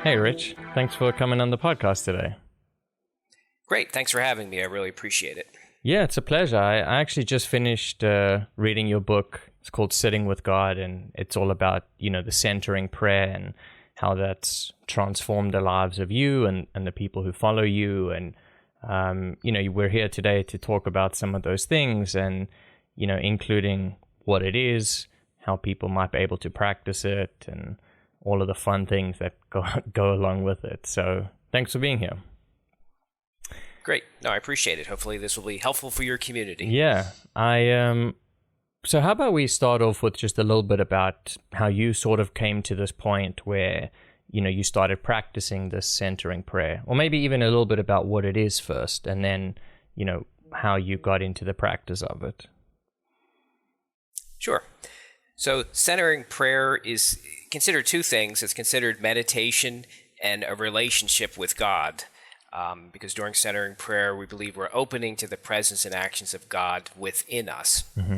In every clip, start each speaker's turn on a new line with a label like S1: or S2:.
S1: Hey, Rich. Thanks for coming on the podcast today.
S2: Great. Thanks for having me. I really appreciate it.
S1: Yeah, it's a pleasure. I actually just finished reading your book. It's called Sitting with God, and it's all about, the centering prayer and how that's transformed the lives of you and the people who follow you. And, we're here today to talk about some of those things and, including what it is, how people might be able to practice it, and all of the fun things that go along with it. So thanks for being here.
S2: Great. No, I appreciate it. Hopefully this will be helpful for your community.
S1: Yeah. So how about we start off with just a little bit about how you sort of came to this point where, you started practicing this centering prayer, or maybe even a little bit about what it is first, and then, how you got into the practice of it.
S2: Sure. So centering prayer is considered two things. It's considered meditation and a relationship with God. Because during centering prayer, we believe we're opening to the presence and actions of God within us. Mm-hmm.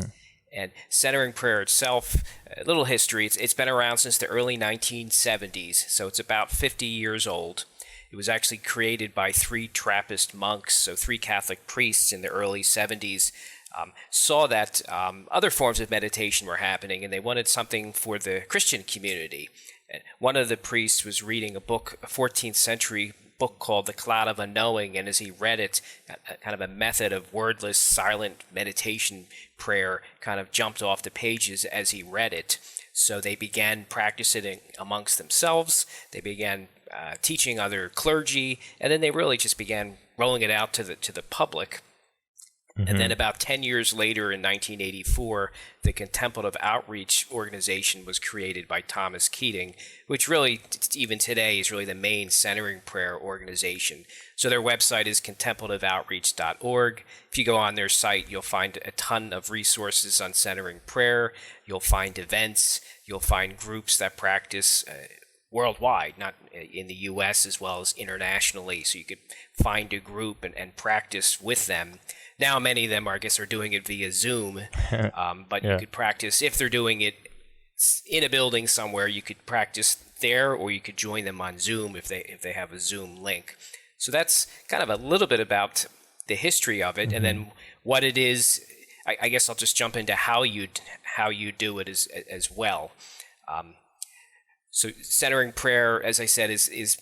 S2: And centering prayer itself, a little history, it's been around since the early 1970s, so it's about 50 years old. It was actually created by three Trappist monks, so three Catholic priests in the early 70s, saw that other forms of meditation were happening, and they wanted something for the Christian community. And one of the priests was reading a 14th century book called The Cloud of Unknowing, and as he read it, kind of a method of wordless, silent meditation prayer kind of jumped off the pages as he read it. So they began practicing it amongst themselves. They began teaching other clergy, and then they really just began rolling it out to the public. Mm-hmm. And then about 10 years later, in 1984, the Contemplative Outreach organization was created by Thomas Keating, which really, even today, is really the main centering prayer organization. So their website is contemplativeoutreach.org. If you go on their site, you'll find a ton of resources on centering prayer. You'll find events. You'll find groups that practice worldwide, not in the U.S. as well as internationally. So you could find a group and practice with them. Now, many of them, I guess, are doing it via Zoom, but you could practice, if they're doing it in a building somewhere, you could practice there, or you could join them on Zoom if they have a Zoom link. So that's kind of a little bit about the history of it, and then what it is. I guess I'll just jump into how you do it as well. So centering prayer, as I said, is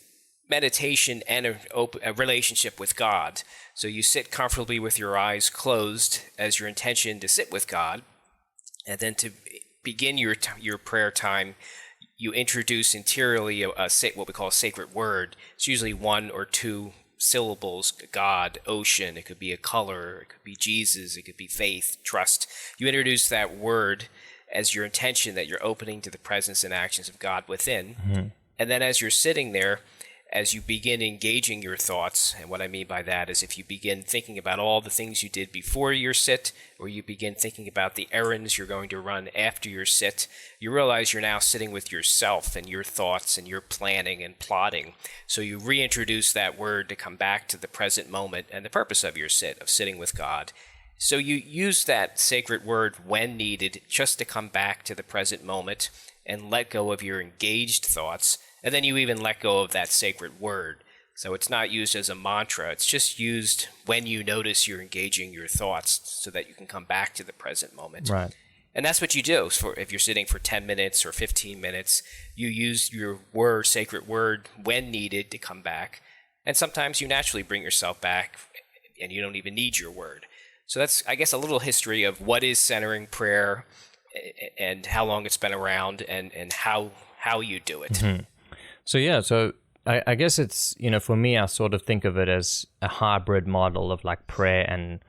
S2: meditation and a relationship with God. So you sit comfortably with your eyes closed as your intention to sit with God, and then to begin your prayer time, you introduce interiorly what we call a sacred word. It's usually one or two syllables: God, ocean. It could be a color. It could be Jesus. It could be faith, trust. You introduce that word as your intention that you're opening to the presence and actions of God within. Mm-hmm. And then as you're sitting there, as you begin engaging your thoughts, and what I mean by that is if you begin thinking about all the things you did before your sit, or you begin thinking about the errands you're going to run after your sit, you realize you're now sitting with yourself and your thoughts and your planning and plotting. So you reintroduce that word to come back to the present moment and the purpose of your sit, of sitting with God. So you use that sacred word when needed just to come back to the present moment and let go of your engaged thoughts. And then you even let go of that sacred word. So it's not used as a mantra. It's just used when you notice you're engaging your thoughts so that you can come back to the present moment.
S1: Right.
S2: And that's what you do. So if you're sitting for 10 minutes or 15 minutes, you use your sacred word when needed to come back. And sometimes you naturally bring yourself back and you don't even need your word. So that's, I guess, a little history of what is centering prayer and how long it's been around and how you do it. Mm-hmm.
S1: So I guess it's, for me, I sort of think of it as a hybrid model of like prayer and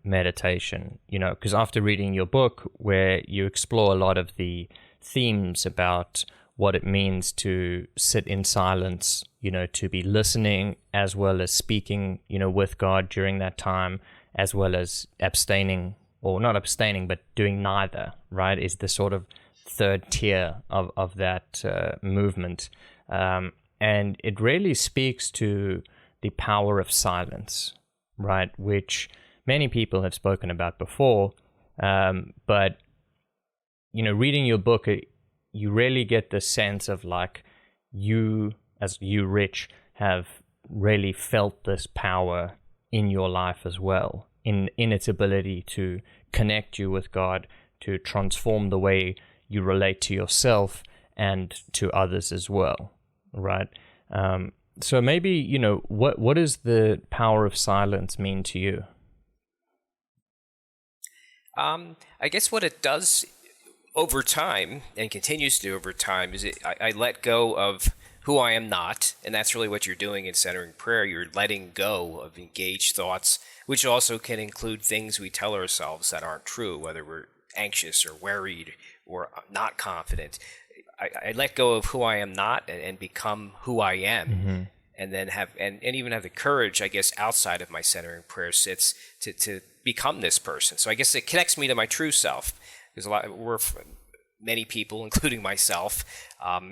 S1: meditation, because after reading your book where you explore a lot of the themes about what it means to sit in silence, to be listening as well as speaking, with God during that time, as well as abstaining, or not abstaining, but doing neither, right, is the sort of third tier of that movement. And it really speaks to the power of silence, right, which many people have spoken about before. But, reading your book, you really get the sense of like you, as you, Rich, have really felt this power in your life as well, in its ability to connect you with God, to transform the way you relate to yourself and to others as well, right? So maybe, you know, what does the power of silence mean to you?
S2: I guess what it does over time, and continues to do over time, is I let go of who I am not, and that's really what you're doing in centering prayer. You're letting go of engaged thoughts, which also can include things we tell ourselves that aren't true, whether we're anxious or worried or not confident. I let go of who I am not and become who I am, and then have and even have the courage, I guess, outside of my centering prayer sits to become this person. So I guess it connects me to my true self. There's many people, including myself,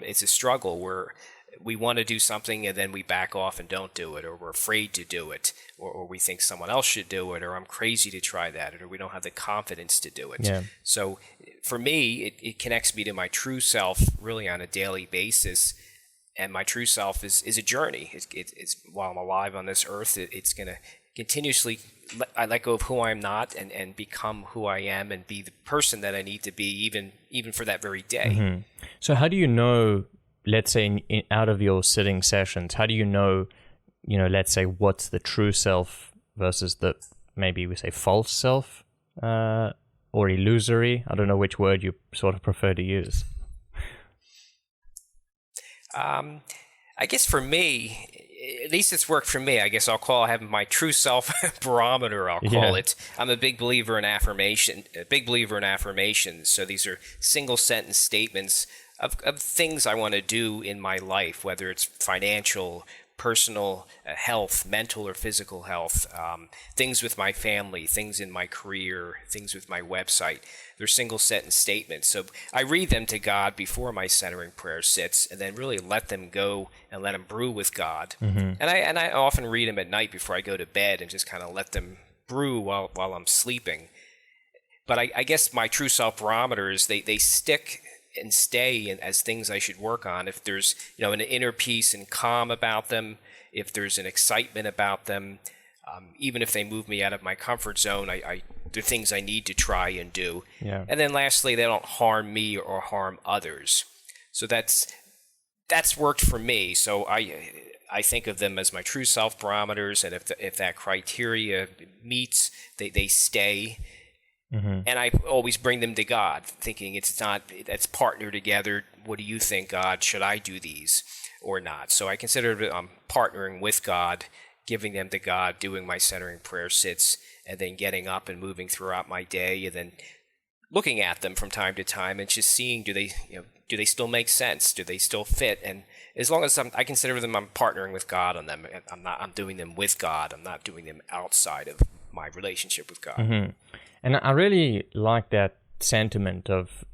S2: it's a struggle where we want to do something and then we back off and don't do it, or we're afraid to do it, or we think someone else should do it, or I'm crazy to try that, or we don't have the confidence to do it.
S1: Yeah.
S2: So for me, it connects me to my true self really on a daily basis, and my true self is a journey. It's while I'm alive on this earth, it's going to continuously, I let go of who I'm not and become who I am and be the person that I need to be even for that very day.
S1: So how do you know, let's say out of your sitting sessions, how do you know, let's say what's the true self versus the, maybe we say false self or illusory? I don't know which word you sort of prefer to use.
S2: I guess for me, at least it's worked for me. I guess I have my true self barometer, I'll call it. I'm a big believer in affirmations. So these are single sentence statements of things I want to do in my life, whether it's financial, personal, health, mental or physical health, things with my family, things in my career, things with my website. They're single sentence statements. So I read them to God before my centering prayer sits, and then really let them go and let them brew with God. And I often read them at night before I go to bed and just kind of let them brew while I'm sleeping. But I guess my true self barometer is they stick and stay as things I should work on. If there's an inner peace and calm about them, if there's an excitement about them, even if they move me out of my comfort zone, they're things I need to try and do. Yeah. And then lastly, they don't harm me or harm others. So that's worked for me. So I think of them as my true self barometers, and if that criteria meets, they stay. And I always bring them to God, thinking that's partner together. What do you think, God? Should I do these or not? So I consider partnering with God, giving them to God, doing my centering prayer sits, and then getting up and moving throughout my day, and then looking at them from time to time and just seeing, do they still make sense? Do they still fit? And as long as I consider them, I'm partnering with God on them. I'm doing them with God. I'm not doing them outside of my relationship with God.
S1: And I really like that sentiment of,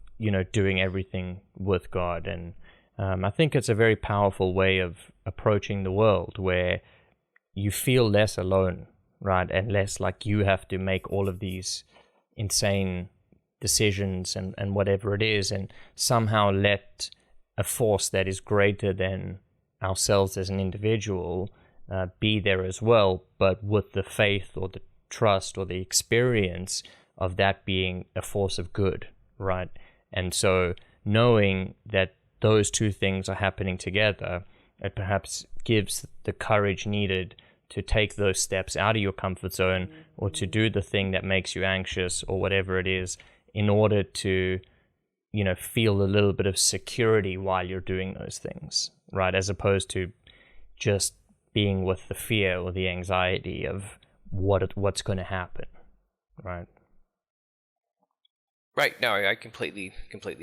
S1: doing everything with God. And I think it's a very powerful way of approaching the world, where you feel less alone, right? And less like you have to make all of these insane decisions and whatever it is, and somehow let a force that is greater than ourselves as an individual be there as well, but with the faith or the trust or the experience of that being a force of good, right? And so knowing that those two things are happening together, it perhaps gives the courage needed to take those steps out of your comfort zone, or to do the thing that makes you anxious or whatever it is, in order to, feel a little bit of security while you're doing those things, right? As opposed to just being with the fear or the anxiety of what's going to happen, right?
S2: Right. No, I completely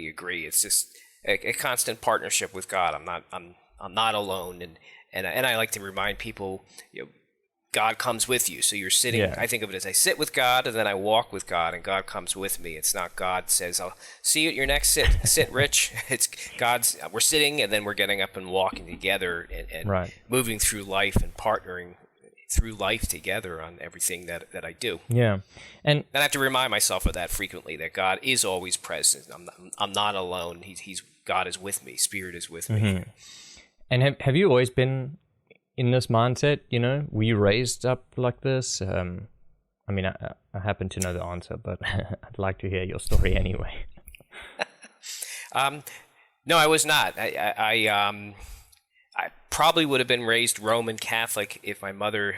S2: agree. It's just a constant partnership with God. I'm not alone, and I like to remind people, God comes with you. So you're sitting. Yeah. I think of it as I sit with God, and then I walk with God, and God comes with me. It's not God says, "I'll see you at your next sit, Rich." It's we're sitting, and then we're getting up and walking together, and right. Moving through life and partnering through life together on everything that I do.
S1: Yeah, and
S2: I have to remind myself of that frequently, that God is always present. I'm not alone. He's God is with me, Spirit is with me.
S1: And have you always been in this mindset? Were you raised up like this? I mean, I happen to know the answer, but I'd like to hear your story anyway.
S2: No, I was not. I probably would have been raised Roman Catholic if my mother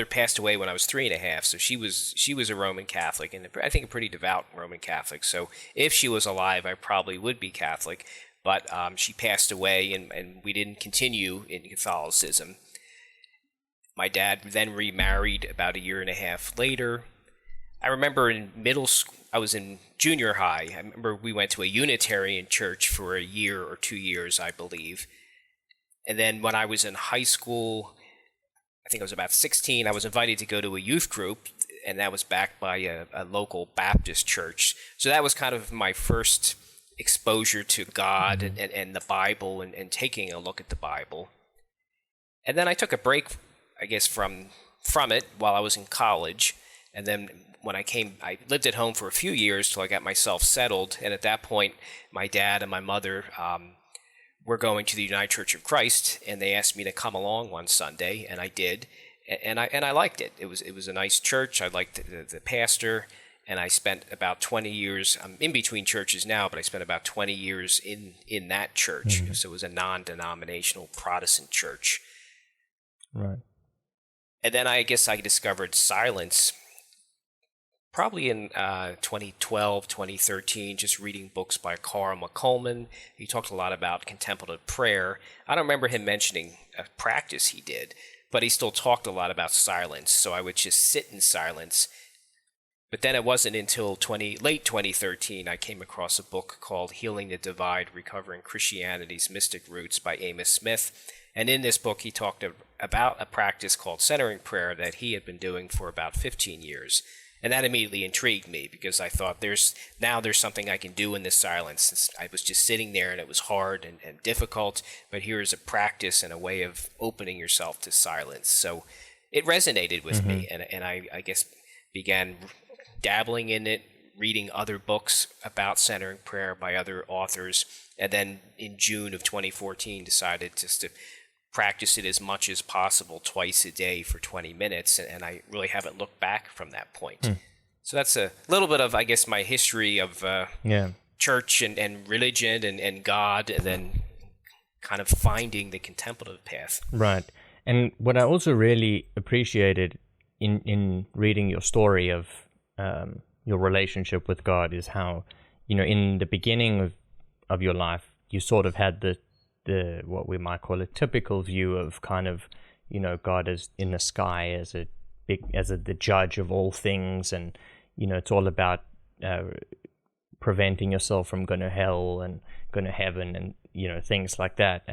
S2: passed away when I was 3.5, so she was a Roman Catholic, and I think a pretty devout Roman Catholic. So if she was alive, I probably would be Catholic, but she passed away, and we didn't continue in Catholicism. My dad then remarried about 1.5 years later. I remember in middle school, I was in junior high. I remember we went to a Unitarian church for 1 year or 2 years, I believe. And then when I was in high school, I think I was about 16, I was invited to go to a youth group, and that was backed by a local Baptist church. So that was kind of my first exposure to God and the Bible and taking a look at the Bible. And then I took a break, I guess, from it while I was in college. And then when I lived at home for a few years till I got myself settled. And at that point, my dad and my mother were going to the United Church of Christ, and they asked me to come along one Sunday, and I did. And I liked it. It was a nice church. I liked the pastor, and I spent about 20 years. I'm in between churches now, but I spent about 20 years in that church. So it was a non-denominational Protestant church.
S1: Right.
S2: And then I guess I discovered silence probably in 2012, 2013, just reading books by Carl McColman. He talked a lot about contemplative prayer. I don't remember him mentioning a practice he did, but he still talked a lot about silence. So I would just sit in silence. But then it wasn't until late 2013 I came across a book called Healing the Divide, Recovering Christianity's Mystic Roots by Amos Smith. And in this book, he talked about a practice called centering prayer that he had been doing for about 15 years. And that immediately intrigued me because I thought there's something I can do in this silence. I was just sitting there and it was hard and difficult, but here's a practice and a way of opening yourself to silence. So it resonated with me, and I guess began dabbling in it, reading other books about centering prayer by other authors, and then in June of 2014 decided just to practice it as much as possible twice a day for 20 minutes, and I really haven't looked back from that point. So that's a little bit of, I guess, my history of church and religion and God, and then kind of finding the contemplative path.
S1: Right. And what I also really appreciated in reading your story of your relationship with God is how, in the beginning of your life, you sort of had the what we might call a typical view of kind of, God is in the sky as the judge of all things, and it's all about preventing yourself from going to hell and going to heaven, and things like that.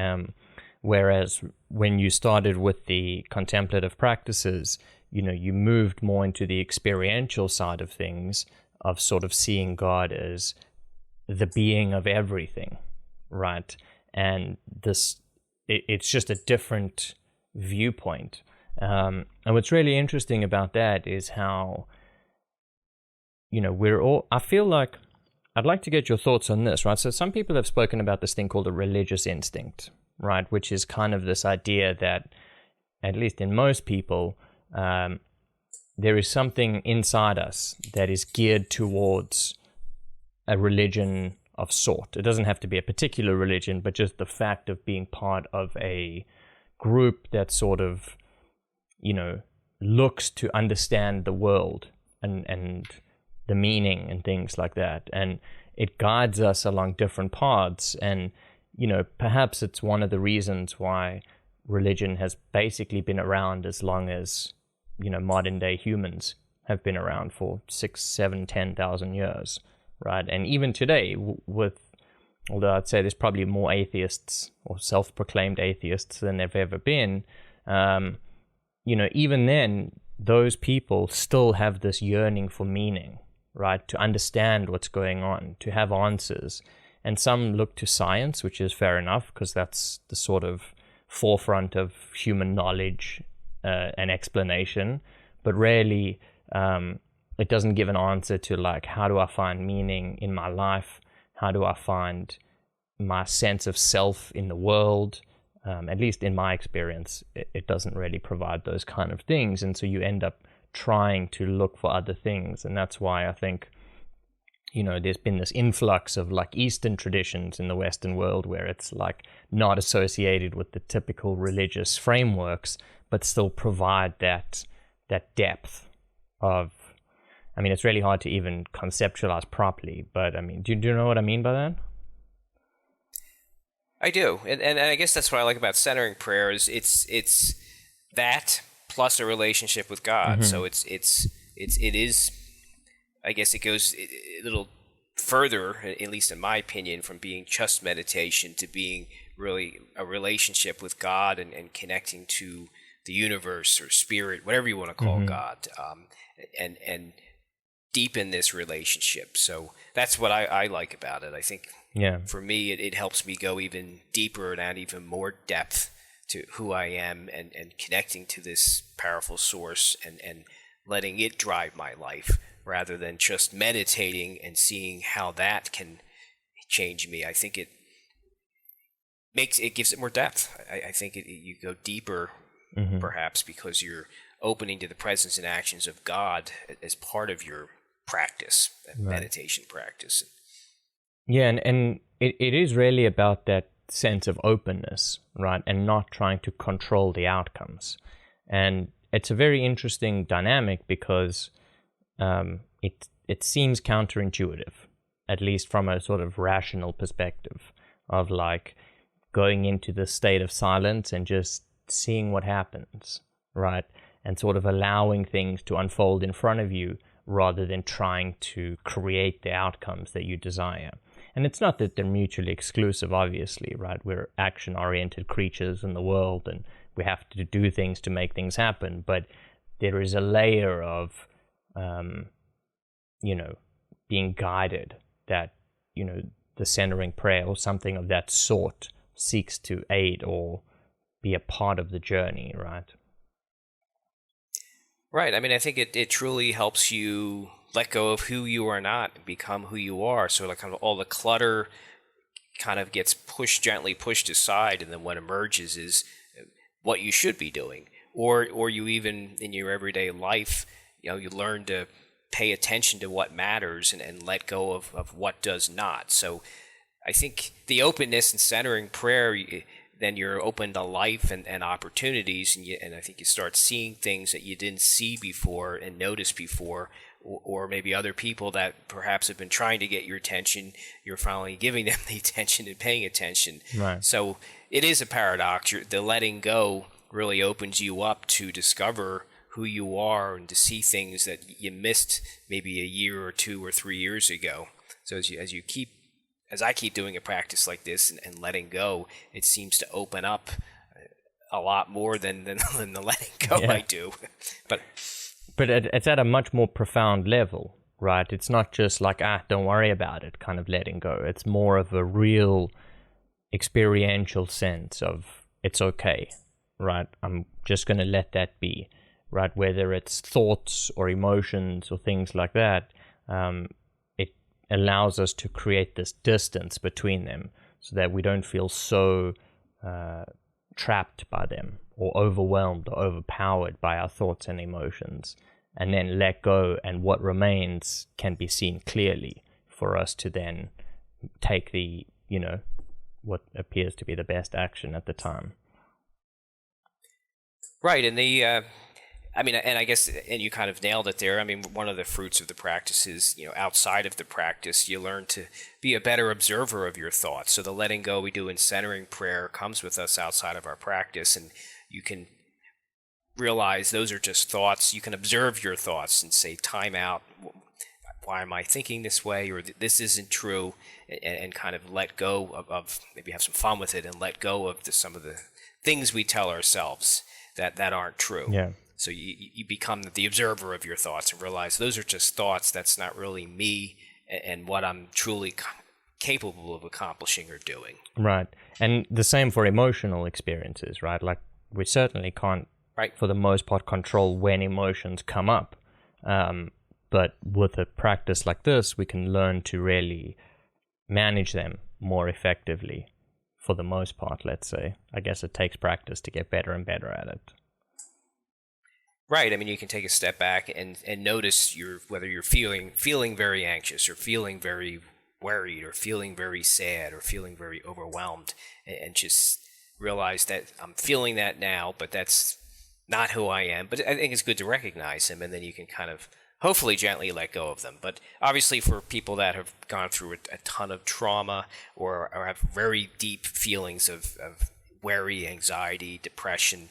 S1: Whereas when you started with the contemplative practices, you moved more into the experiential side of things, of sort of seeing God as the being of everything, right? And it's just a different viewpoint. And what's really interesting about that is how, I feel like, I'd like to get your thoughts on this, right? So some people have spoken about this thing called a religious instinct, right? Which is kind of this idea that, at least in most people, there is something inside us that is geared towards a religion of sort. It doesn't have to be a particular religion, but just the fact of being part of a group that sort of, looks to understand the world and the meaning and things like that. And it guides us along different paths. And, perhaps it's one of the reasons why religion has basically been around as long as, modern day humans have been around, for 6, 7, 10,000 years. Right, and even today, although I'd say there's probably more atheists or self-proclaimed atheists than there've ever been, even then, those people still have this yearning for meaning, right? To understand what's going on, to have answers. And some look to science, which is fair enough, because that's the sort of forefront of human knowledge and explanation, but rarely it doesn't give an answer to, like, how do I find meaning in my life? How do I find, my sense of self in the world. At least in my experience, it doesn't really provide those kind of things. And so you end up trying to look for other things. And that's why I think, there's been this influx of like Eastern traditions in the Western world where it's like not associated with the typical religious frameworks, but still provide that depth of, it's really hard to even conceptualize properly, but do you know what I mean by that?
S2: I do, and I guess that's what I like about centering prayer is it's that plus a relationship with God. So it is, I guess it goes a little further, at least in my opinion, from being just meditation to being really a relationship with God and connecting to the universe or spirit, whatever you want to call God, and deepen this relationship. So that's what I like about it. I think for me, it helps me go even deeper and add even more depth to who I am and connecting to this powerful source and letting it drive my life rather than just meditating and seeing how that can change me. I think it gives it more depth. I think you go deeper perhaps because you're opening to the presence and actions of God as part of your practice, meditation practice.
S1: Yeah, and it is really about that sense of openness, right? And not trying to control the outcomes. And it's a very interesting dynamic because it seems counterintuitive, at least from a sort of rational perspective of like going into the state of silence and just seeing what happens, right? And sort of allowing things to unfold in front of you rather than trying to create the outcomes that you desire. And it's not that they're mutually exclusive, obviously, right? We're action-oriented creatures in the world, and we have to do things to make things happen. But there is a layer of, being guided that, the centering prayer or something of that sort seeks to aid or be a part of the journey, right?
S2: Right. I think it truly helps you let go of who you are not and become who you are. So like kind of all the clutter kind of gets gently pushed aside, and then what emerges is what you should be doing. Or you even in your everyday life, you learn to pay attention to what matters and let go of what does not. So I think the openness and centering prayer, then you're open to life and opportunities, and I think you start seeing things that you didn't see before and notice before, or maybe other people that perhaps have been trying to get your attention, you're finally giving them the attention and paying attention.
S1: Right.
S2: So it is a paradox. The letting go really opens you up to discover who you are and to see things that you missed maybe a year or 2 or 3 years ago. So as I keep doing a practice like this and letting go, it seems to open up a lot more than the letting go I do. But
S1: it's at a much more profound level, right? It's not just like, don't worry about it kind of letting go. It's more of a real experiential sense of it's okay, right? I'm just going to let that be, right? Whether it's thoughts or emotions or things like that, it allows us to create this distance between them so that we don't feel so trapped by them or overwhelmed or overpowered by our thoughts and emotions, and then let go, and what remains can be seen clearly for us to then take the, what appears to be the best action at the time.
S2: Right, and I guess, and you kind of nailed it there. One of the fruits of the practice is, outside of the practice, you learn to be a better observer of your thoughts. So the letting go we do in centering prayer comes with us outside of our practice, and you can realize those are just thoughts. You can observe your thoughts and say, time out. Why am I thinking this way? Or this isn't true, and kind of let go of maybe have some fun with it and let go of some of the things we tell ourselves that aren't true.
S1: Yeah.
S2: So you become the observer of your thoughts and realize those are just thoughts. That's not really me and what I'm truly capable of accomplishing or doing.
S1: Right. And the same for emotional experiences, right? Like we certainly can't, for the most part, control when emotions come up. But with a practice like this, we can learn to really manage them more effectively for the most part, let's say. I guess it takes practice to get better and better at it.
S2: Right. I mean, you can take a step back and notice whether you're feeling very anxious or feeling very worried or feeling very sad or feeling very overwhelmed, and just realize that I'm feeling that now, but that's not who I am. But I think it's good to recognize them, and then you can kind of hopefully gently let go of them. But obviously for people that have gone through a ton of trauma or have very deep feelings of worry, anxiety, depression,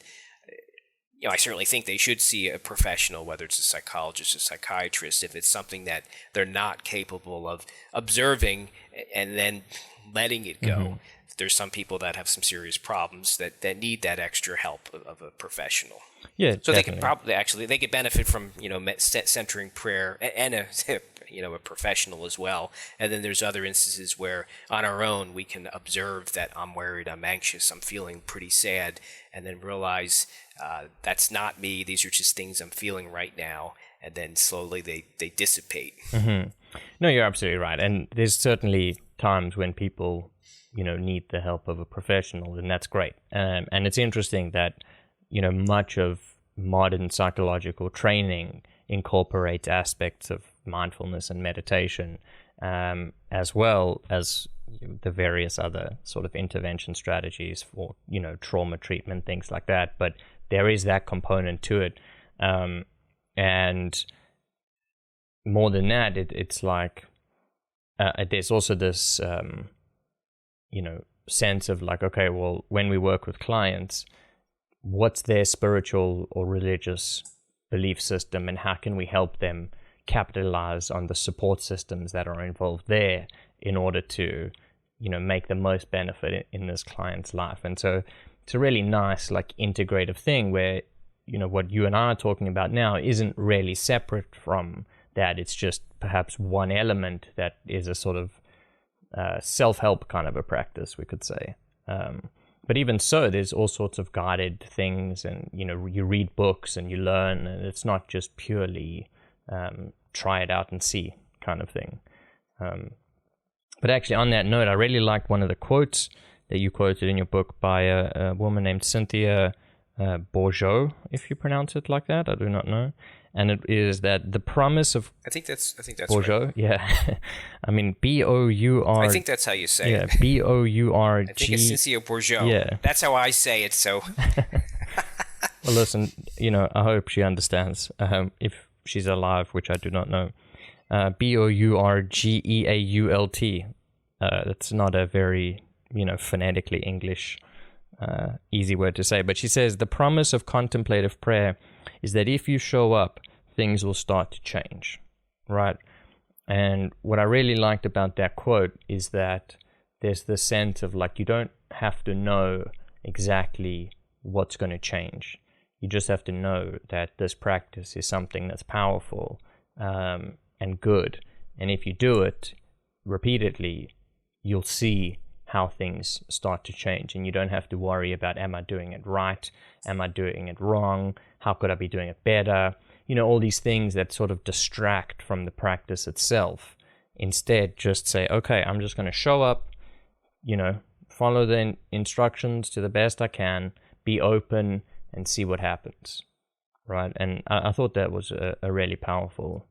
S2: I certainly think they should see a professional, whether it's a psychologist or psychiatrist, if it's something that they're not capable of observing and then letting it go. Mm-hmm. There's some people that have some serious problems that need that extra help of a professional.
S1: Yeah,
S2: so
S1: definitely.
S2: they could benefit from centering prayer and a professional as well. And then there's other instances where on our own we can observe that I'm worried, I'm anxious, I'm feeling pretty sad, and then realize that's not me. These are just things I'm feeling right now, and then slowly they dissipate.
S1: Mm-hmm. No, you're absolutely right. And there's certainly times when people need the help of a professional, and that's great. And it's interesting that much of modern psychological training incorporates aspects of mindfulness and meditation, as well as the various other sort of intervention strategies for trauma treatment, things like that. But there is that component to it, and more than that, it's like there's also this sense of like, okay, well, when we work with clients, what's their spiritual or religious belief system, and how can we help them capitalize on the support systems that are involved there in order to make the most benefit in this client's life. And so it's a really nice like integrative thing where what you and I are talking about now isn't really separate from that. It's just perhaps one element that is a sort of self-help kind of a practice, we could say. But even so, there's all sorts of guided things, and you read books and you learn, and it's not just purely try it out and see kind of thing. But actually, on that note, I really liked one of the quotes that you quoted in your book by a woman named Cynthia Bourgeot, if you pronounce it like that. I do not know. And it is that the promise of...
S2: I think that's
S1: Bourgeot,
S2: right.
S1: Yeah. I mean, B-O-U-R...
S2: I think that's how you say it.
S1: Yeah, B-O-U-R-G...
S2: I think it's Cynthia Bourgeot.
S1: Yeah.
S2: That's how I say it, so...
S1: Well, listen, I hope she understands. If she's alive, which I do not know. B-O-U-R-G-E-A-U-L-T. That's not a very, phonetically English easy word to say. But she says, the promise of contemplative prayer is that if you show up, things will start to change, right? And what I really liked about that quote is that there's this sense of like, you don't have to know exactly what's going to change. You just have to know that this practice is something that's powerful and good. And if you do it repeatedly, you'll see how things start to change. And you don't have to worry about, am I doing it right? Am I doing it wrong? How could I be doing it better? All these things that sort of distract from the practice itself. Instead, just say, okay, I'm just going to show up, follow the instructions to the best I can, be open, and see what happens, right? And I thought that was a really powerful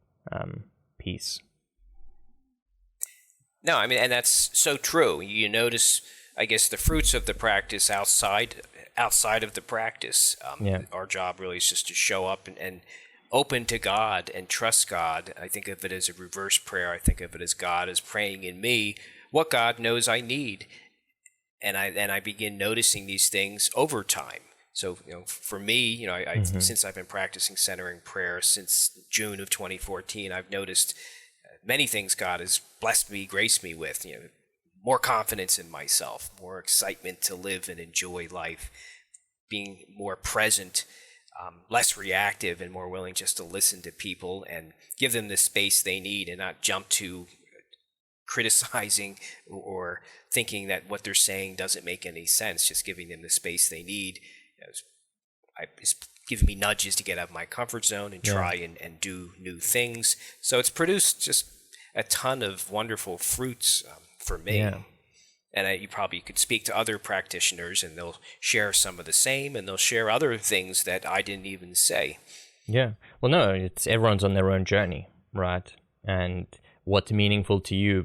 S1: piece.
S2: No, I mean, and that's so true. You notice, I guess, the fruits of the practice outside of the practice. Our job really is just to show up and open to God and trust God. I think of it as a reverse prayer. I think of it as God is praying in me what God knows I need, and I begin noticing these things over time. So, for me, since I've been practicing centering prayer since June of 2014, I've noticed many things God has blessed me, graced me with, more confidence in myself, more excitement to live and enjoy life, being more present, less reactive, and more willing just to listen to people and give them the space they need and not jump to criticizing or thinking that what they're saying doesn't make any sense, just giving them the space they need. It's giving me nudges to get out of my comfort zone and try and do new things. So it's produced just a ton of wonderful fruits for me.
S1: Yeah.
S2: And you probably could speak to other practitioners, and they'll share some of the same, and they'll share other things that I didn't even say.
S1: Yeah. Well, no, it's everyone's on their own journey, right? And what's meaningful to you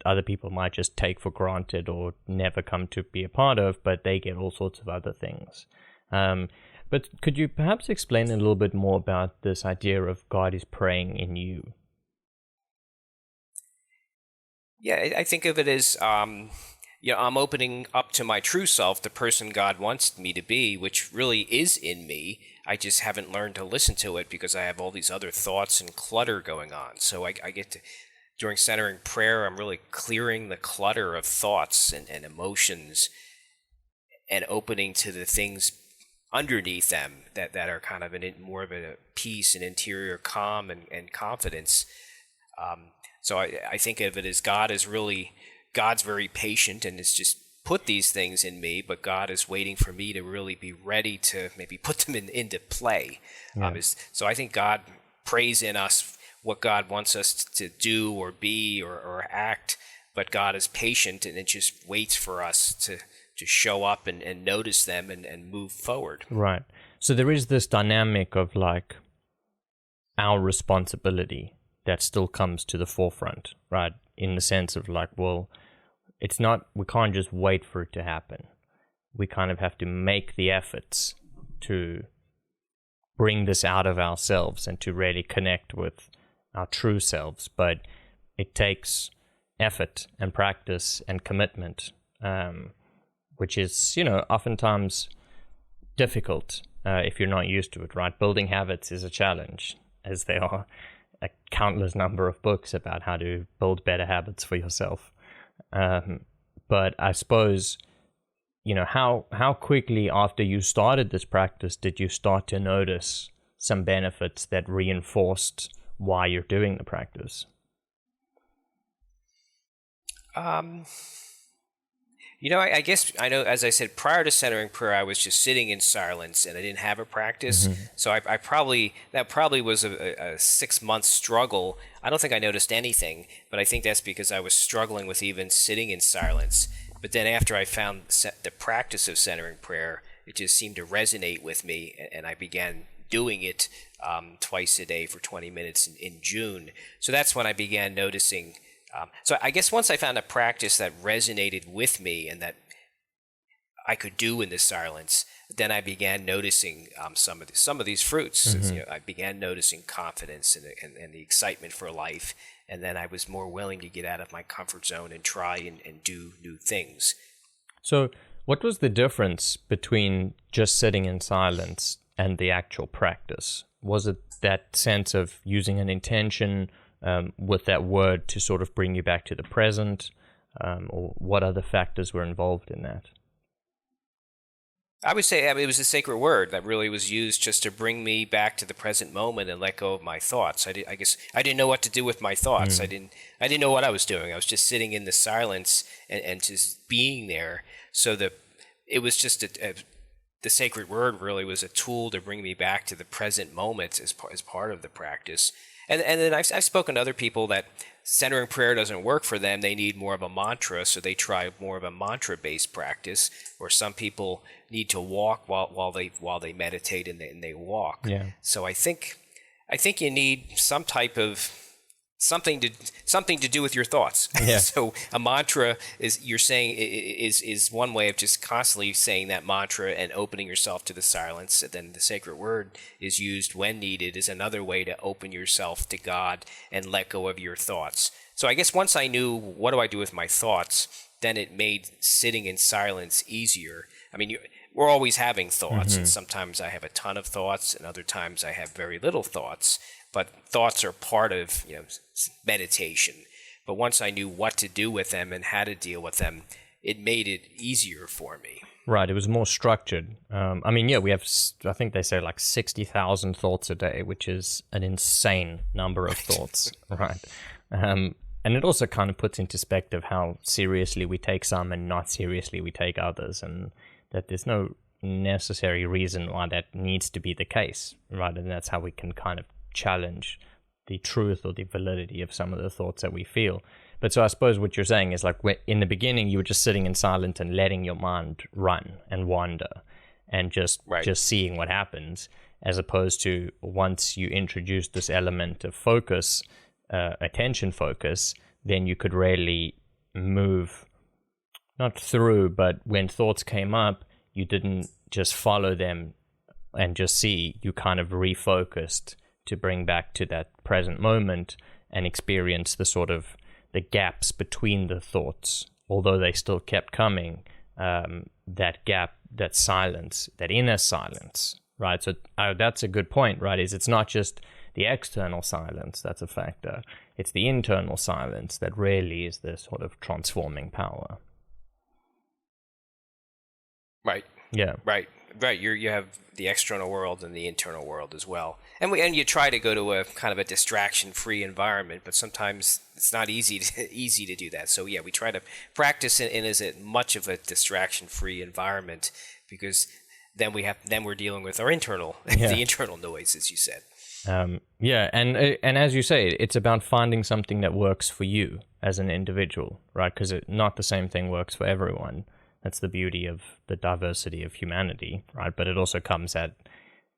S1: other people might just take for granted or never come to be a part of, but they get all sorts of other things. But could you perhaps explain a little bit more about this idea of God is praying in you?
S2: Yeah, I think of it as, I'm opening up to my true self, the person God wants me to be, which really is in me. I just haven't learned to listen to it because I have all these other thoughts and clutter going on. So I get to, during centering prayer, I'm really clearing the clutter of thoughts and emotions and opening to the things underneath them that are kind of more of a peace and interior calm and confidence. So I think of it as God's very patient and has just put these things in me, but God is waiting for me to really be ready to maybe put them into play. Yeah. So I think God prays in us what God wants us to do or be or act, but God is patient and it just waits for us to show up and notice them and move forward.
S1: Right. So there is this dynamic of like our responsibility that still comes to the forefront, right? In the sense of like, well, it's not, we can't just wait for it to happen. We kind of have to make the efforts to bring this out of ourselves and to really connect with our true selves. But it takes effort and practice and commitment, which is, oftentimes difficult if you're not used to it, right? Building habits is a challenge, as there are a countless number of books about how to build better habits for yourself. But I suppose, how quickly after you started this practice did you start to notice some benefits that reinforced why you're doing the practice?
S2: I guess I know, as I said, prior to centering prayer, I was just sitting in silence and I didn't have a practice. Mm-hmm. So that probably was a 6-month struggle. I don't think I noticed anything, but I think that's because I was struggling with even sitting in silence. But then after I found the practice of centering prayer, it just seemed to resonate with me, and I began doing it twice a day for 20 minutes in June. So that's when I began noticing. So I guess once I found a practice that resonated with me and that I could do in the silence, then I began noticing some of these fruits. Mm-hmm. I began noticing confidence and the excitement for life, and then I was more willing to get out of my comfort zone and try and do new things.
S1: So what was the difference between just sitting in silence and the actual practice? Was it that sense of using an intention with that word to sort of bring you back to the present, or what other factors were involved in that?
S2: I would say it was a sacred word that really was used just to bring me back to the present moment and let go of my thoughts. I guess I didn't know what to do with my thoughts. I didn't know what I was doing. I was just sitting in the silence and just being there. So it was just the sacred word really was a tool to bring me back to the present moment as part of the practice. And then I've spoken to other people that centering prayer doesn't work for them. They need more of a mantra, so they try more of a mantra-based practice. Or some people need to walk while they meditate and they walk. Yeah. So I think you need some type of something to do with your thoughts. Yeah. So a mantra is one way of just constantly saying that mantra and opening yourself to the silence. And then the sacred word is used when needed as another way to open yourself to God and let go of your thoughts. So I guess once I knew what do I do with my thoughts, then it made sitting in silence easier. I mean, we're always having thoughts, mm-hmm. and sometimes I have a ton of thoughts, and other times I have very little thoughts. But thoughts are part of meditation. But once I knew what to do with them and how to deal with them, it made it easier for me.
S1: Right, it was more structured. We have, I think they say like 60,000 thoughts a day, which is an insane number of thoughts, right? And it also kind of puts into perspective how seriously we take some and not seriously we take others, and that there's no necessary reason why that needs to be the case, right? And that's how we can kind of challenge the truth or the validity of some of the thoughts that we feel. But so I suppose what you're saying is like in the beginning you were just sitting in silence and letting your mind run and wander and just seeing what happens, as opposed to once you introduce this element of focus, attention focus, then you could really move, not through, but when thoughts came up, you didn't just follow them and just see, you kind of refocused to bring back to that present moment and experience the sort of the gaps between the thoughts, although they still kept coming, that gap, that silence, that inner silence, right? So that's a good point, right? It's not just the external silence that's a factor. It's the internal silence that really is the sort of transforming power.
S2: Right.
S1: Yeah.
S2: Right. You have the external world and the internal world as well, and you try to go to a kind of a distraction-free environment, but sometimes it's not easy to do that. So yeah, we try to practice in as much of a distraction-free environment, because then we're dealing with our internal the internal noise, as you said.
S1: And as you say, it's about finding something that works for you as an individual, right? Because not the same thing works for everyone. That's the beauty of the diversity of humanity, right? But it also comes at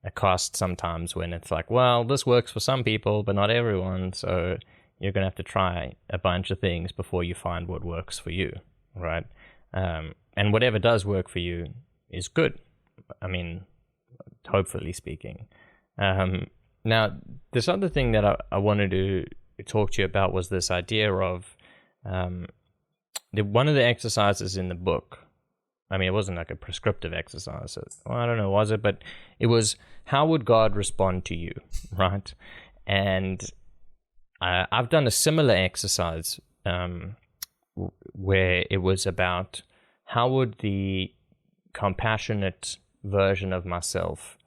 S1: a cost sometimes when it's like, well, this works for some people, but not everyone. So you're going to have to try a bunch of things before you find what works for you, right? And whatever does work for you is good. I mean, hopefully speaking. Now, this other thing that I wanted to talk to you about was this idea of one of the exercises in the book. I mean, it wasn't like a prescriptive exercise. Well, I don't know, was it? But it was, how would God respond to you, right? And I've done a similar exercise where it was about how would the compassionate version of myself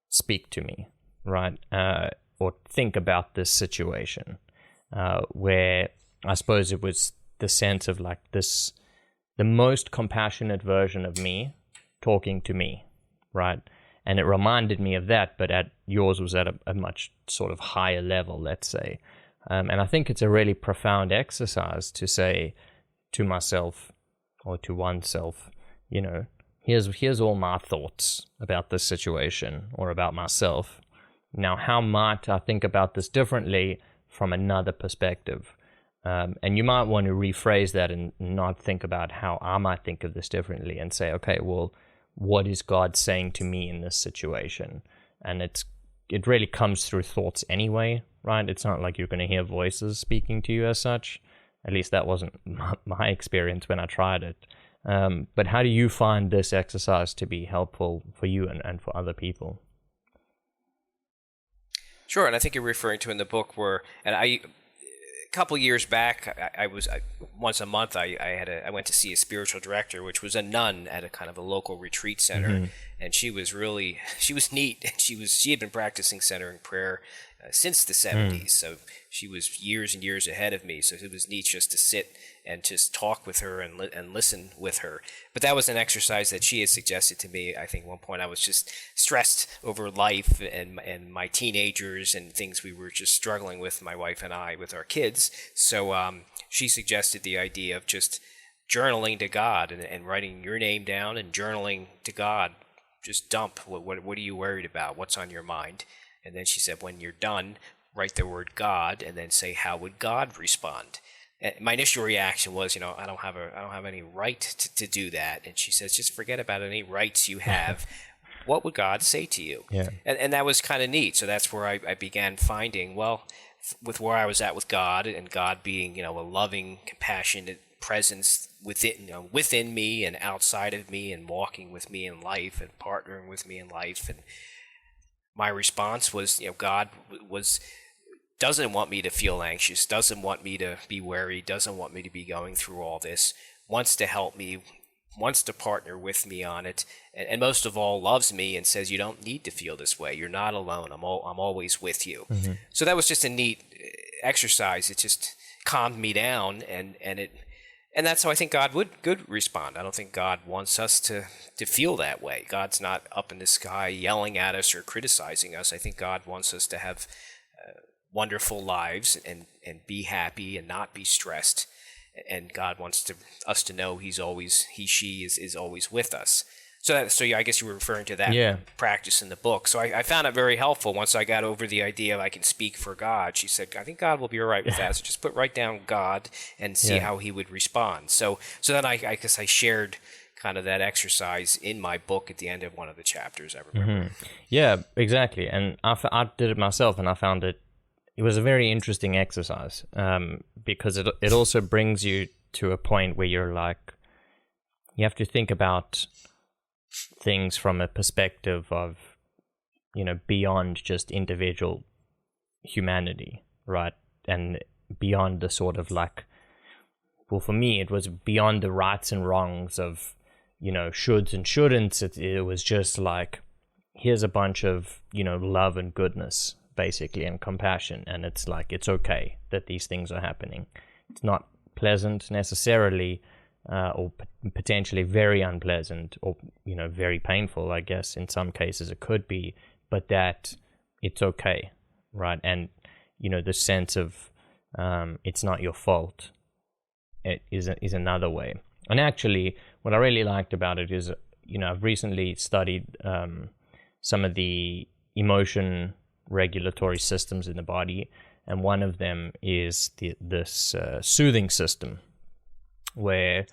S1: speak to me, right? Or think about this situation, where I suppose it was the sense of like this, the most compassionate version of me talking to me, right? And it reminded me of that, but yours was at a much sort of higher level, let's say. And I think it's a really profound exercise to say to myself or to oneself, you know, here's all my thoughts about this situation or about myself. Now, how might I think about this differently from another perspective? And you might want to rephrase that and not think about how I might think of this differently and say, okay, well, what is God saying to me in this situation? And it really comes through thoughts anyway, right? It's not like you're going to hear voices speaking to you as such. At least that wasn't my experience when I tried it. But how do you find this exercise to be helpful for you and for other people?
S2: Sure, and I think you're referring to in the book a couple years back, I once a month I went to see a spiritual director, which was a nun at a kind of a local retreat center, mm-hmm. and she was neat. She had been practicing centering prayer since the 70s, so she was years and years ahead of me. So it was neat just to sit and just talk with her and listen with her. But that was an exercise that she had suggested to me. I think at one point I was just stressed over life and my teenagers and things we were just struggling with, my wife and I, with our kids. So she suggested the idea of just journaling to God and writing your name down and journaling to God. Just dump what are you worried about? What's on your mind? And then she said, when you're done, write the word God and then say, how would God respond? And my initial reaction was, I don't have any right to do that. And she says, just forget about any rights you have. What would God say to you? Yeah. And that was kind of neat. So that's where I began finding, well, with where I was at with God and God being, a loving, compassionate presence within me and outside of me and walking with me in life and partnering with me in life. And my response was, God doesn't want me to feel anxious, doesn't want me to be worried, doesn't want me to be going through all this, wants to help me, wants to partner with me on it, and most of all loves me and says, you don't need to feel this way. You're not alone. I'm always with you. Mm-hmm. So that was just a neat exercise. It just calmed me down, and that's how I think God would respond. I don't think God wants us to feel that way. God's not up in the sky yelling at us or criticizing us. I think God wants us to have wonderful lives and be happy and not be stressed. and God wants us to know she is always with us. So yeah, I guess you were referring to that practice in the book. So I found it very helpful once I got over the idea of I can speak for God. She said, I think God will be all right with that. So just write down God and see how he would respond. So then I guess I shared kind of that exercise in my book at the end of one of the chapters, I remember.
S1: Yeah, exactly. And I did it myself, and I found it was a very interesting exercise, because it also brings you to a point where you're like, you have to think about things from a perspective of, beyond just individual humanity, right? And beyond the sort of like, well, for me, it was beyond the rights and wrongs of, shoulds and shouldn'ts. It was just like, here's a bunch of, love and goodness, basically, and compassion. And it's like, it's okay that these things are happening. It's not pleasant necessarily, or potentially very unpleasant, or very painful, I guess in some cases it could be, but that it's okay, right? And the sense of it's not your fault, it is another way. And actually what I really liked about it is, I've recently studied some of the emotion regulatory systems in the body, and one of them is this soothing system, where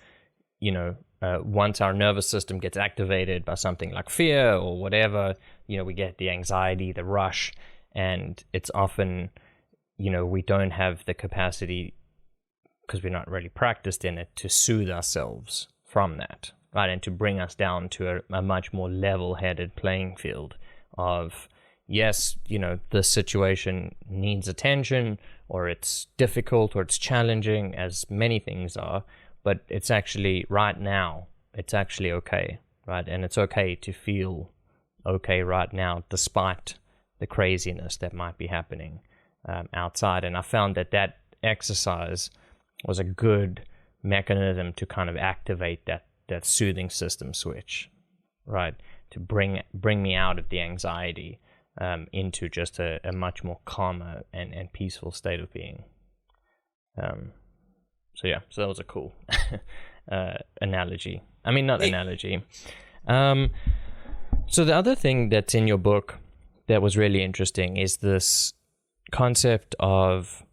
S1: once our nervous system gets activated by something like fear or whatever, we get the anxiety, the rush, and it's often, we don't have the capacity, because we're not really practiced in it, to soothe ourselves from that, right? And to bring us down to a much more level-headed playing field of, yes, this situation needs attention, or it's difficult, or it's challenging, as many things are, but it's actually right now, it's actually okay, right? And it's okay to feel okay right now, despite the craziness that might be happening outside. And I found that exercise was a good mechanism to kind of activate that soothing system switch, right? To bring me out of the anxiety into just a much more calmer and peaceful state of being. So that was a cool analogy. I mean, not analogy. So the other thing that's in your book that was really interesting is this concept of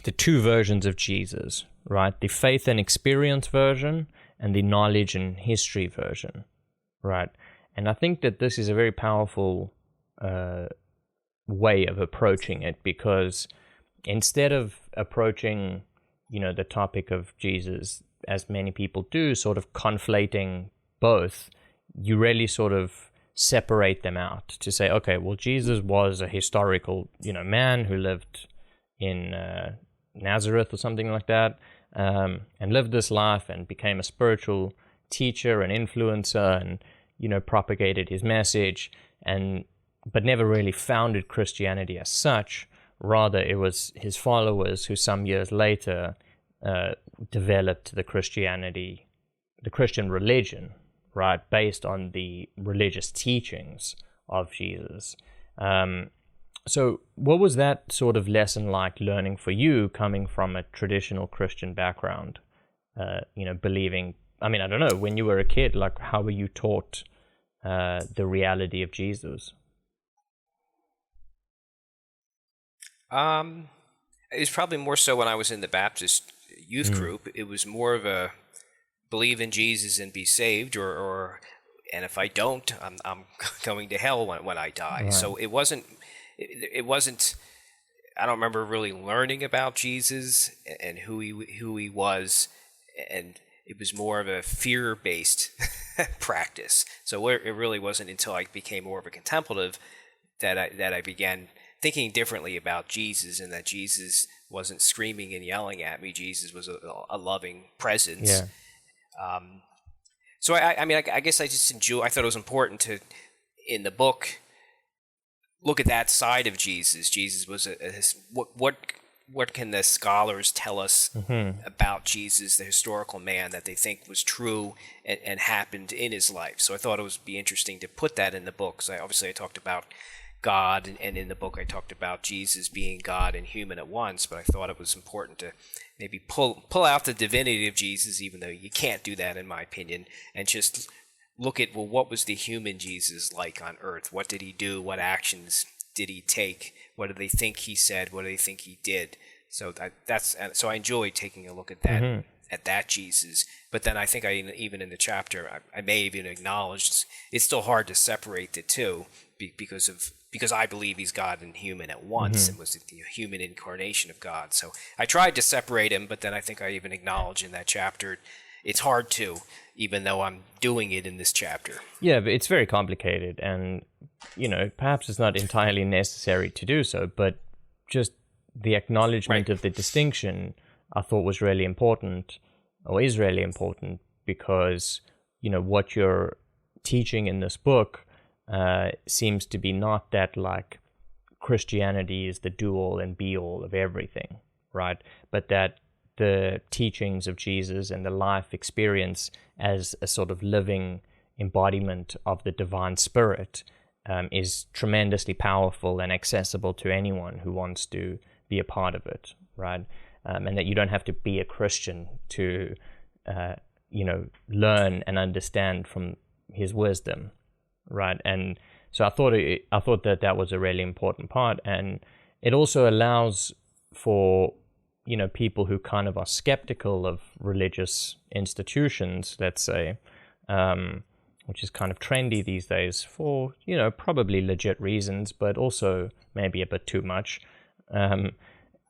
S1: the two versions of Jesus, right? The faith and experience version and the knowledge and history version, right? And I think that this is a very powerful way of approaching it, because instead of approaching, the topic of Jesus, as many people do, sort of conflating both, you really sort of separate them out to say, okay, well, Jesus was a historical, man who lived in Nazareth or something like that, and lived this life and became a spiritual teacher and influencer, and, propagated his message, but never really founded Christianity as such. Rather, it was his followers who some years later developed the Christian religion, right, based on the religious teachings of Jesus. So what was that sort of lesson like, learning for you, coming from a traditional Christian background, believing, I mean, I don't know, when you were a kid, like, how were you taught the reality of Jesus?
S2: It was probably more so when I was in the Baptist youth group. It was more of a believe in Jesus and be saved, or and if I don't, I'm going to hell when I die. Right. So it wasn't. I don't remember really learning about Jesus and who he was, and it was more of a fear-based practice. So it really wasn't until I became more of a contemplative that I began thinking differently about Jesus, and that Jesus wasn't screaming and yelling at me. Jesus was a loving presence. Yeah. So I guess I just I thought it was important to, in the book, look at that side of Jesus. Jesus was what can the scholars tell us about Jesus, the historical man that they think was true and happened in his life. So I thought it would be interesting to put that in the book. So I talked about God, and in the book I talked about Jesus being God and human at once, but I thought it was important to maybe pull out the divinity of Jesus, even though you can't do that in my opinion, and just look at, well, what was the human Jesus like on earth? What did he do? What actions did he take? What do they think he said? What do they think he did? So so I enjoyed taking a look at that, at that Jesus. But then I think even in the chapter, I may even acknowledge it's still hard to separate the two because I believe he's God and human at once, and was the human incarnation of God. So I tried to separate him, but then I think I even acknowledge in that chapter it's hard to, even though I'm doing it in this chapter.
S1: Yeah, but it's very complicated, and perhaps it's not entirely necessary to do so, but just the acknowledgement of the distinction I thought was really important, or is really important, because what you're teaching in this book seems to be not that like Christianity is the do-all and be-all of everything, right? But that the teachings of Jesus and the life experience as a sort of living embodiment of the divine spirit is tremendously powerful and accessible to anyone who wants to be a part of it, right? And that you don't have to be a Christian to, learn and understand from his wisdom, right? And so I thought that was a really important part, and it also allows for people who kind of are skeptical of religious institutions, let's say, which is kind of trendy these days for probably legit reasons, but also maybe a bit too much.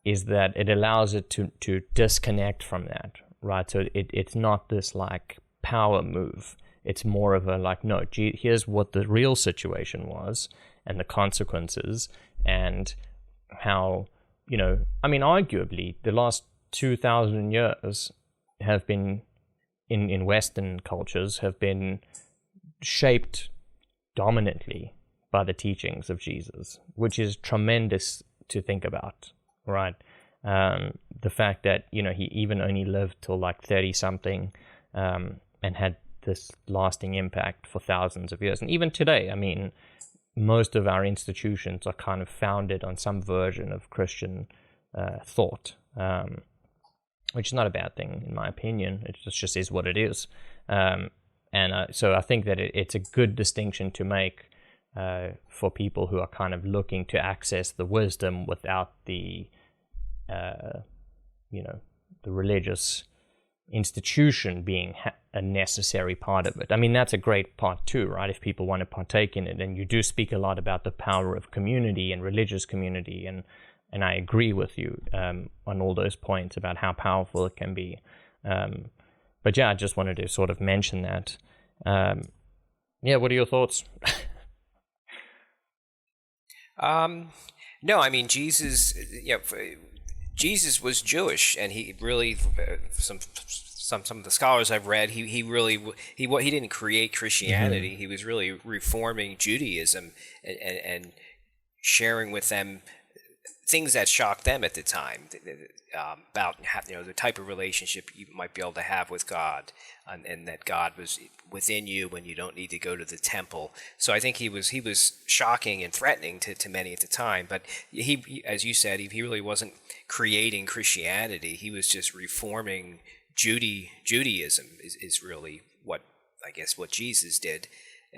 S1: Is that it allows it to disconnect from that, right? So it's not this like power move. It's more of a like, no, here's what the real situation was and the consequences, and how, arguably the last 2,000 years have been, in Western cultures, have been shaped dominantly by the teachings of Jesus, which is tremendous to think about, right? The fact that, he even only lived till like 30 something, and had this lasting impact for thousands of years. And even today, most of our institutions are kind of founded on some version of Christian thought, which is not a bad thing in my opinion. It just is what it is. So I think that it's a good distinction to make for people who are kind of looking to access the wisdom without the the religious institution being a necessary part of it. That's a great part too, right? If people want to partake in it, and you do speak a lot about the power of community and religious community, and I agree with you on all those points about how powerful it can be. But yeah, I just wanted to sort of mention that. What are your thoughts?
S2: No, Jesus was Jewish, and he really, some of the scholars I've read, he didn't create Christianity. He was really reforming Judaism and sharing with them things that shocked them at the time, about the type of relationship you might be able to have with God, and that God was within you when you don't need to go to the temple. So I think he was shocking and threatening to many at the time. But he, as you said, he really wasn't creating Christianity. He was just reforming Judaism is really what Jesus did.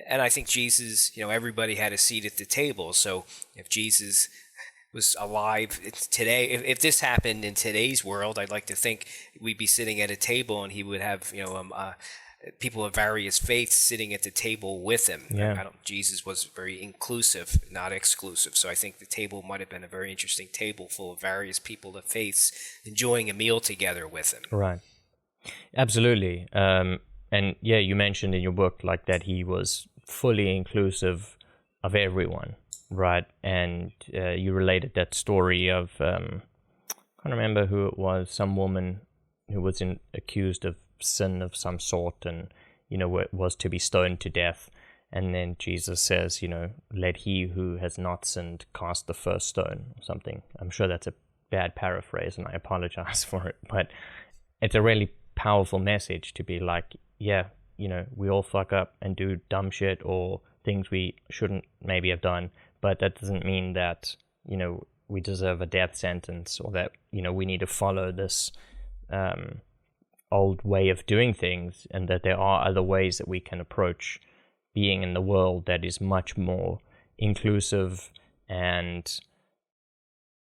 S2: And I think Jesus, everybody had a seat at the table. So if Jesus was alive today, if this happened in today's world, I'd like to think we'd be sitting at a table and he would have people of various faiths sitting at the table with him.
S1: Yeah.
S2: Jesus was very inclusive, not exclusive. So I think the table might have been a very interesting table full of various people of faiths enjoying a meal together with him.
S1: Right. Absolutely. And yeah, you mentioned in your book like that he was fully inclusive of everyone, right? And you related that story of I can't remember who it was, some woman who was accused of sin of some sort, and was to be stoned to death, and then Jesus says, let he who has not sinned cast the first stone, or something. I'm sure that's a bad paraphrase, and I apologize for it, but it's a really powerful message to be like, yeah, we all fuck up and do dumb shit or things we shouldn't maybe have done, but that doesn't mean that, we deserve a death sentence, or that, we need to follow this old way of doing things, and that there are other ways that we can approach being in the world that is much more inclusive, and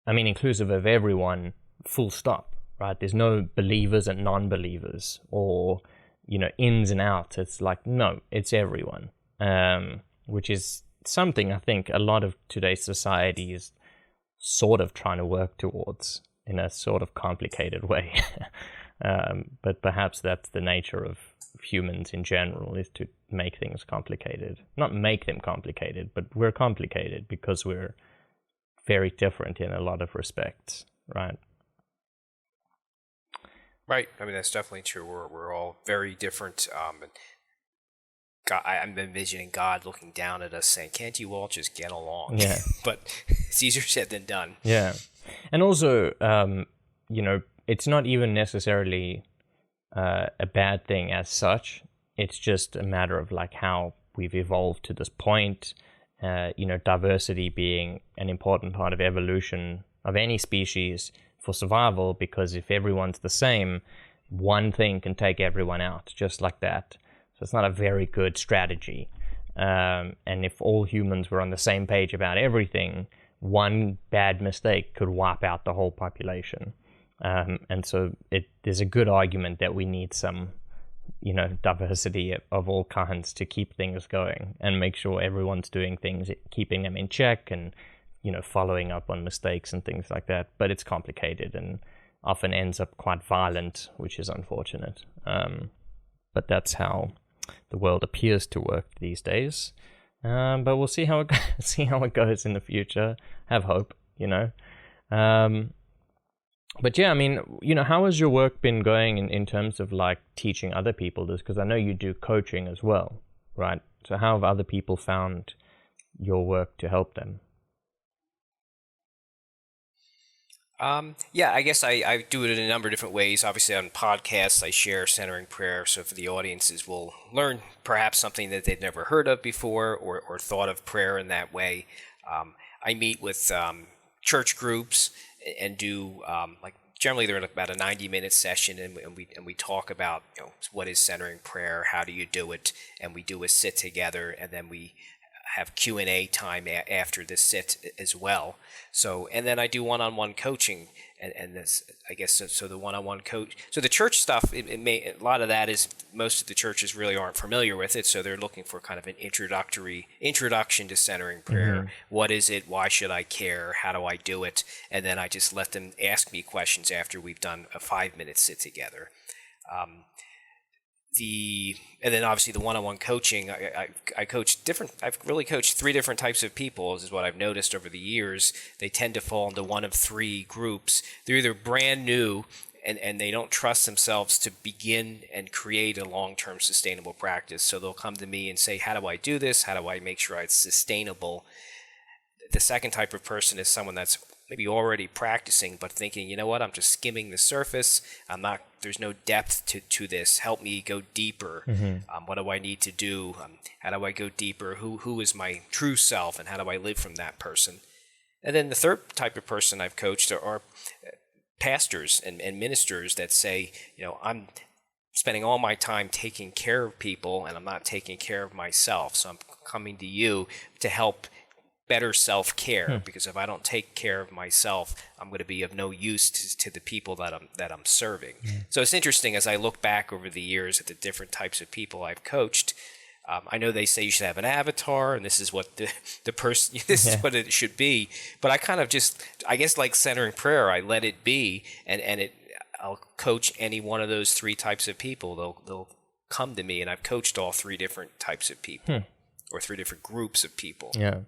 S1: inclusive of everyone, full stop, right? There's no believers and non-believers, or ins and outs. It's like, no, it's everyone, which is something I think a lot of today's society is sort of trying to work towards in a sort of complicated way. But perhaps that's the nature of humans in general, is to make things complicated. Not make them complicated, but we're complicated because we're very different in a lot of respects, right?
S2: Right. I mean, that's definitely true. We're all very different. And God, I'm envisioning God looking down at us saying, can't you all just get along?
S1: Yeah.
S2: But it's easier said than done.
S1: Yeah. And also, it's not even necessarily a bad thing as such. It's just a matter of like how we've evolved to this point, diversity being an important part of evolution of any species for survival, because if everyone's the same, one thing can take everyone out just like that. So it's not a very good strategy. And if all humans were on the same page about everything, one bad mistake could wipe out the whole population. And so there's a good argument that we need some, diversity of all kinds to keep things going and make sure everyone's doing things, keeping them in check, and, following up on mistakes and things like that. But it's complicated and often ends up quite violent, which is unfortunate. But that's how the world appears to work these days. But we'll see how it goes in the future. Have hope, But yeah, how has your work been going in terms of like teaching other people this? Because I know you do coaching as well, right? So how have other people found your work to help them?
S2: Yeah, I guess I do it in a number of different ways. Obviously, on podcasts, I share centering prayer, so for the audiences will learn perhaps something that they've never heard of before, or thought of prayer in that way. I meet with church groups and do generally they're about a 90-minute session, and we talk about what is centering prayer, how do you do it, and we do a sit together, and then we have Q&A time after the sit as well. So, and then I do one-on-one coaching, and this, I guess, so the one-on-one coach. So the church stuff, a lot of that is, most of the churches really aren't familiar with it, so they're looking for kind of an introduction to centering prayer. Mm-hmm. What is it? Why should I care? How do I do it? And then I just let them ask me questions after we've done a 5-minute sit together. And then obviously the one-on-one coaching, I coach different. I've really coached 3 different types of people. This is what I've noticed over the years. They tend to fall into one of 3 groups. They're either brand new and they don't trust themselves to begin and create a long-term sustainable practice. So they'll come to me and say, how do I do this? How do I make sure it's sustainable? The second type of person is someone that's maybe already practicing, but thinking, I'm just skimming the surface. There's no depth to this. Help me go deeper. Mm-hmm. What do I need to do? How do I go deeper? Who is my true self, and how do I live from that person? And then the third type of person I've coached are pastors and ministers that say, I'm spending all my time taking care of people, and I'm not taking care of myself. So I'm coming to you to help better self-care, because if I don't take care of myself, I'm going to be of no use to the people that I'm serving. So it's interesting as I look back over the years at the different types of people I've coached. I know they say you should have an avatar, and this is what the person is what it should be. But I kind of just, I guess, like centering prayer, I let it be, and I'll coach any one of those 3 types of people. They'll come to me, and I've coached all 3 different types of people, or 3 different groups of people.
S1: Yeah.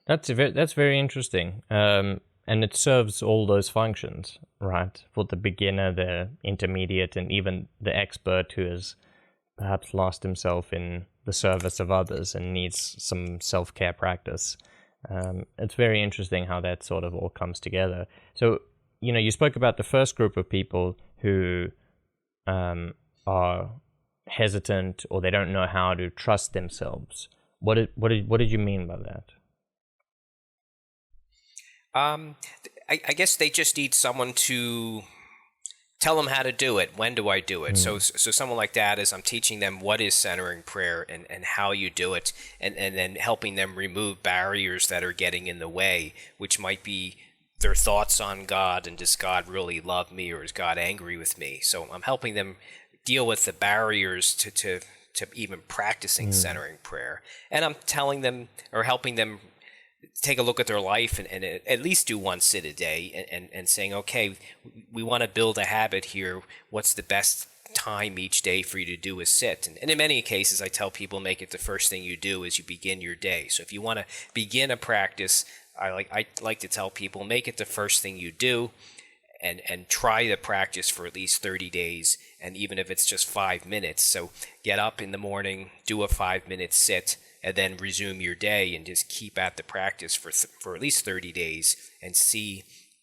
S1: That's very interesting, and it serves all those functions, right? For the beginner, the intermediate, and even the expert who has perhaps lost himself in the service of others and needs some self-care practice. It's very interesting how that sort of all comes together. So, you spoke about the first group of people who are hesitant, or they don't know how to trust themselves. What did you mean by that?
S2: I guess they just need someone to tell them how to do it. When do I do it? So someone like that is I'm teaching them what is centering prayer and how you do it, and then helping them remove barriers that are getting in the way, which might be their thoughts on God and does God really love me or is God angry with me? So I'm helping them deal with the barriers to even practicing centering prayer. And I'm telling them or helping them take a look at their life and at least do one sit a day and saying, okay, we want to build a habit here. What's the best time each day for you to do a sit? And in many cases, I tell people make it the first thing you do as you begin your day. So if you want to begin a practice, I like to tell people make it the first thing you do and try the practice for at least 30 days. And even if it's just 5 minutes, so get up in the morning, do a 5-minute sit, and then resume your day and just keep at the practice for at least 30 days and see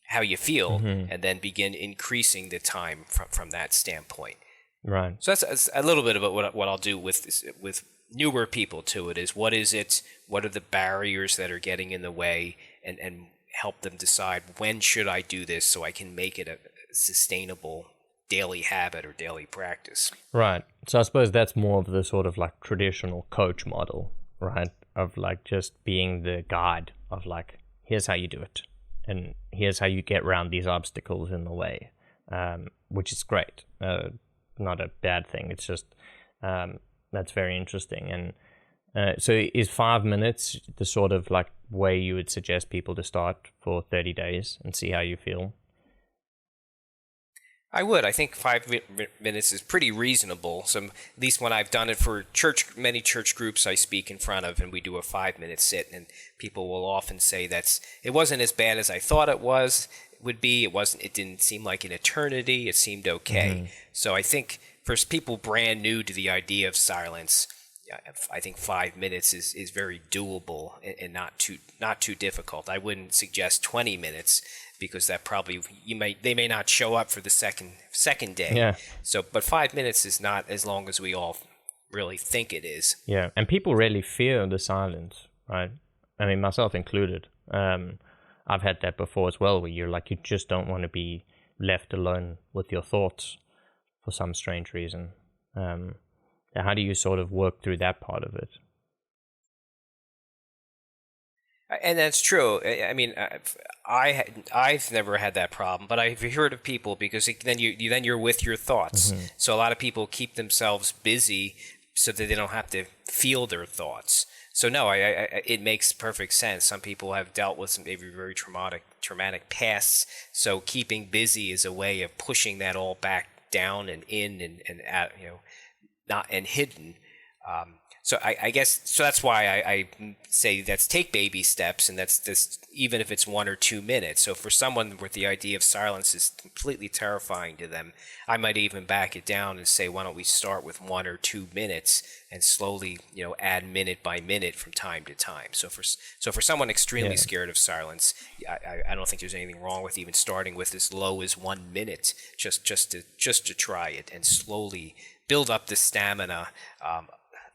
S2: how you feel, and then begin increasing the time from that standpoint.
S1: Right.
S2: So that's a little bit about what I'll do with newer people to it is what is it, what are the barriers that are getting in the way, and help them decide when should I do this so I can make it a sustainable daily habit or daily practice.
S1: Right. So I suppose that's more of the sort of like traditional coach model, right? Of like just being the guide of like, here's how you do it. And here's how you get around these obstacles in the way, which is great. Not a bad thing. It's just, that's very interesting. And so is 5 minutes the sort of like way you would suggest people to start for 30 days and see how you feel?
S2: I would. I think 5 minutes is pretty reasonable. So at least when I've done it for many church groups I speak in front of, and we do a 5-minute sit, and people will often say it wasn't as bad as I thought it would be. It didn't seem like an eternity. It seemed okay. So I think for people brand new to the idea of silence, I think 5 minutes is very doable and not too difficult. I wouldn't suggest 20 minutes because that probably they may not show up for the second day.
S1: Yeah.
S2: So, but 5 minutes is not as long as we all really think it is.
S1: Yeah, and people really fear the silence, right? I mean, myself included. I've had that before as well, where you're like, you just don't want to be left alone with your thoughts for some strange reason. How do you sort of work through that part of it?
S2: And that's true. I mean, I've never had that problem, but I've heard of people because then you're with your thoughts. So a lot of people keep themselves busy so that they don't have to feel their thoughts. So no, it makes perfect sense. Some people have dealt with some maybe very traumatic pasts. So keeping busy is a way of pushing that all back down and in and out, not and hidden. So I guess so that's why I say take baby steps, and that's even if it's 1 or 2 minutes. So for someone with the idea of silence is completely terrifying to them, I might even back it down and say, why don't we start with 1 or 2 minutes and slowly add minute by minute from time to time. So for someone extremely scared of silence, I don't think there's anything wrong with even starting with as low as 1 minute, just to try it and slowly build up the stamina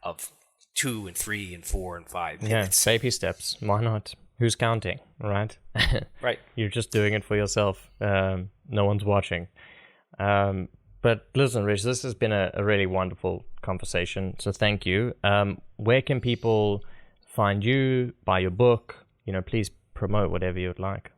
S2: of 2 and 3 and 4 and 5 minutes.
S1: Yeah, baby steps. Why not? Who's counting, right?
S2: Right.
S1: You're just doing it for yourself. No one's watching. But listen, Rich, this has been a really wonderful conversation. So thank you. Where can people find you, buy your book? Please promote whatever you'd like.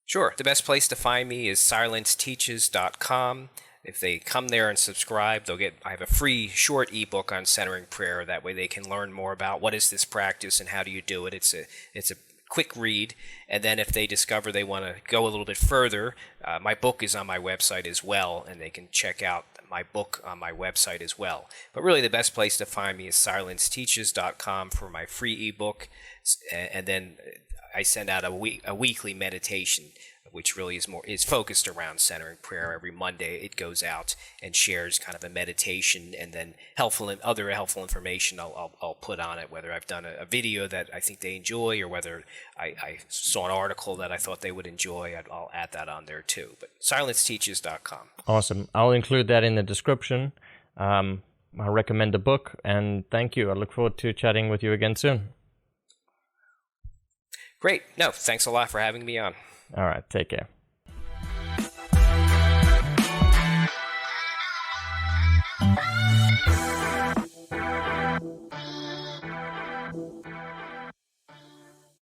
S2: Sure. The best place to find me is silenceteaches.com. If they come there and subscribe, I have a free short ebook on centering prayer. That way they can learn more about what is this practice and how do you do it. It's a quick read. And then if they discover they want to go a little bit further, my book is on my website as well, and they can check out my book on my website as well. But really the best place to find me is silenceteaches.com for my free ebook. And then I send out a weekly meditation, which really is focused around centering prayer. Every Monday it goes out and shares kind of a meditation and then other helpful information I'll put on it, whether I've done a video that I think they enjoy or whether I saw an article that I thought they would enjoy. I'll add that on there too. But silenceteaches.com.
S1: Awesome. I'll include that in the description. I recommend the book, and thank you. I look forward to chatting with you again soon.
S2: Great. Great. No, thanks a lot for having me on.
S1: All right. Take care.